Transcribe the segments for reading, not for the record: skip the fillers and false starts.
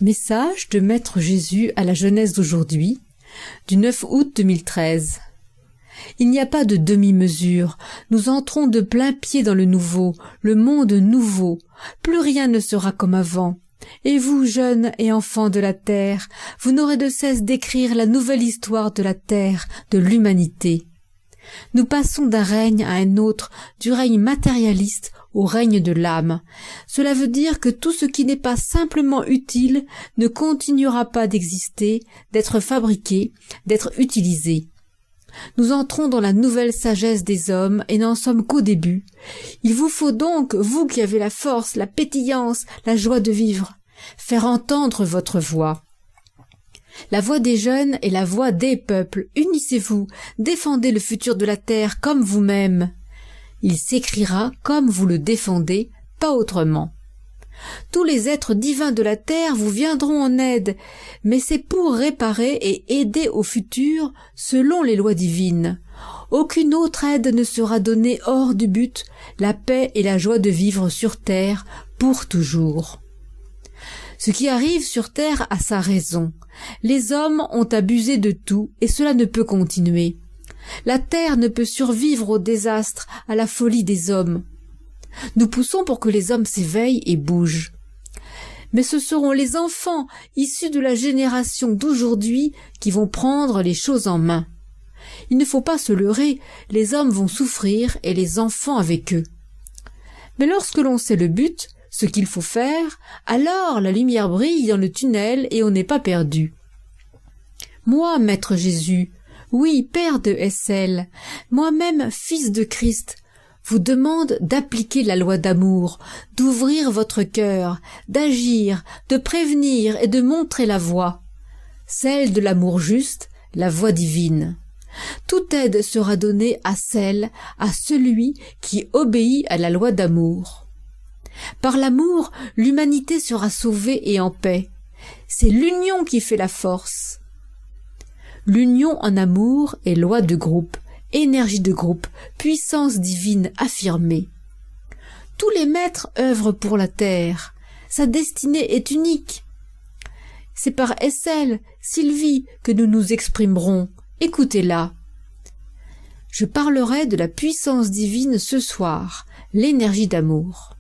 Message de Maître Jésus à la jeunesse d'aujourd'hui, du 9 août 2013. Il n'y a pas de demi-mesure, nous entrons de plein pied dans le nouveau, le monde nouveau, plus rien ne sera comme avant. Et vous, jeunes et enfants de la terre, vous n'aurez de cesse d'écrire la nouvelle histoire de la terre, de l'humanité. Nous passons d'un règne à un autre, du règne matérialiste au règne de l'âme. Cela veut dire que tout ce qui n'est pas simplement utile ne continuera pas d'exister, d'être fabriqué, d'être utilisé. Nous entrons dans la nouvelle sagesse des hommes et n'en sommes qu'au début. Il vous faut donc, vous qui avez la force, la pétillance, la joie de vivre, faire entendre votre voix. La voix des jeunes est la voix des peuples. Unissez-vous, défendez le futur de la terre comme vous-même. Il s'écrira comme vous le défendez, pas autrement. Tous les êtres divins de la terre vous viendront en aide, mais c'est pour réparer et aider au futur selon les lois divines. Aucune autre aide ne sera donnée hors du but, la paix et la joie de vivre sur terre pour toujours. Ce qui arrive sur terre a sa raison. Les hommes ont abusé de tout et cela ne peut continuer. La terre ne peut survivre au désastre, à la folie des hommes. Nous poussons pour que les hommes s'éveillent et bougent. Mais ce seront les enfants issus de la génération d'aujourd'hui qui vont prendre les choses en main. Il ne faut pas se leurrer, les hommes vont souffrir et les enfants avec eux. Mais lorsque l'on sait le but, ce qu'il faut faire, alors la lumière brille dans le tunnel et on n'est pas perdu. Moi, Maître Jésus, oui, Père de SL, moi-même Fils de Christ, vous demande d'appliquer la loi d'amour, d'ouvrir votre cœur, d'agir, de prévenir et de montrer la voie, celle de l'amour juste, la voie divine. Toute aide sera donnée à celui qui obéit à la loi d'amour. Par l'amour, l'humanité sera sauvée et en paix. C'est l'union qui fait la force. L'union en amour est loi de groupe, énergie de groupe, puissance divine affirmée. Tous les maîtres œuvrent pour la terre. Sa destinée est unique. C'est par SL, Sylvie, que nous nous exprimerons. Écoutez-la. Je parlerai de la puissance divine ce soir, l'énergie d'amour.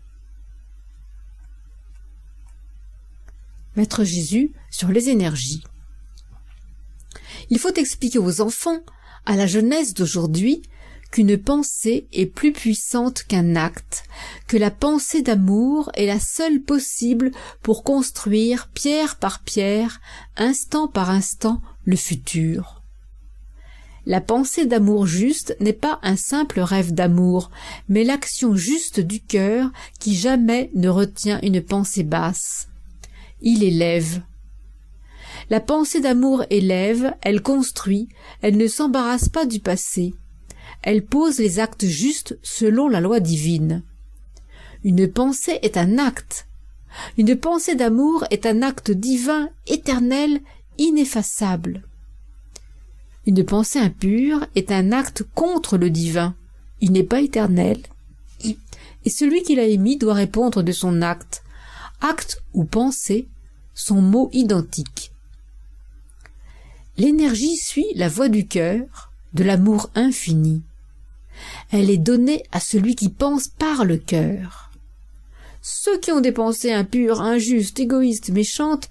Maître Jésus sur les énergies. Il faut expliquer aux enfants, à la jeunesse d'aujourd'hui, qu'une pensée est plus puissante qu'un acte, que la pensée d'amour est la seule possible pour construire pierre par pierre, instant par instant, le futur. La pensée d'amour juste n'est pas un simple rêve d'amour, mais l'action juste du cœur qui jamais ne retient une pensée basse. Il élève. La pensée d'amour élève, elle construit, elle ne s'embarrasse pas du passé. Elle pose les actes justes selon la loi divine. Une pensée est un acte. Une pensée d'amour est un acte divin, éternel, ineffaçable. Une pensée impure est un acte contre le divin. Il n'est pas éternel. Et celui qui l'a émis doit répondre de son acte. Acte ou pensée sont mots identiques. L'énergie suit la voie du cœur, de l'amour infini. Elle est donnée à celui qui pense par le cœur. Ceux qui ont des pensées impures, injustes, égoïstes, méchantes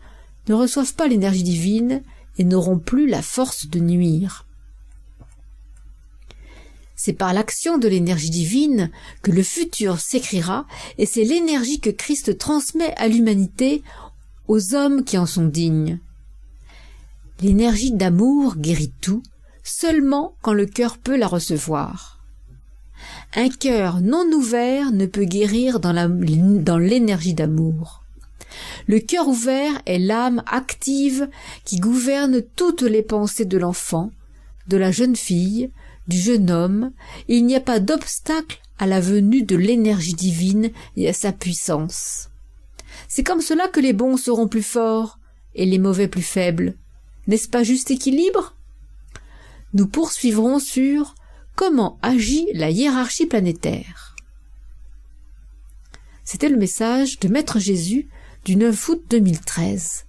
ne reçoivent pas l'énergie divine et n'auront plus la force de nuire. C'est par l'action de l'énergie divine que le futur s'écrira et c'est l'énergie que Christ transmet à l'humanité, aux hommes qui en sont dignes. L'énergie d'amour guérit tout, seulement quand le cœur peut la recevoir. Un cœur non ouvert ne peut guérir dans l'énergie d'amour. Le cœur ouvert est l'âme active qui gouverne toutes les pensées de l'enfant, de la jeune fille, du jeune homme, et il n'y a pas d'obstacle à la venue de l'énergie divine et à sa puissance. C'est comme cela que les bons seront plus forts et les mauvais plus faibles. N'est-ce pas juste équilibre? Nous poursuivrons sur comment agit la hiérarchie planétaire. C'était le message de Maître Jésus du 9 août 2013.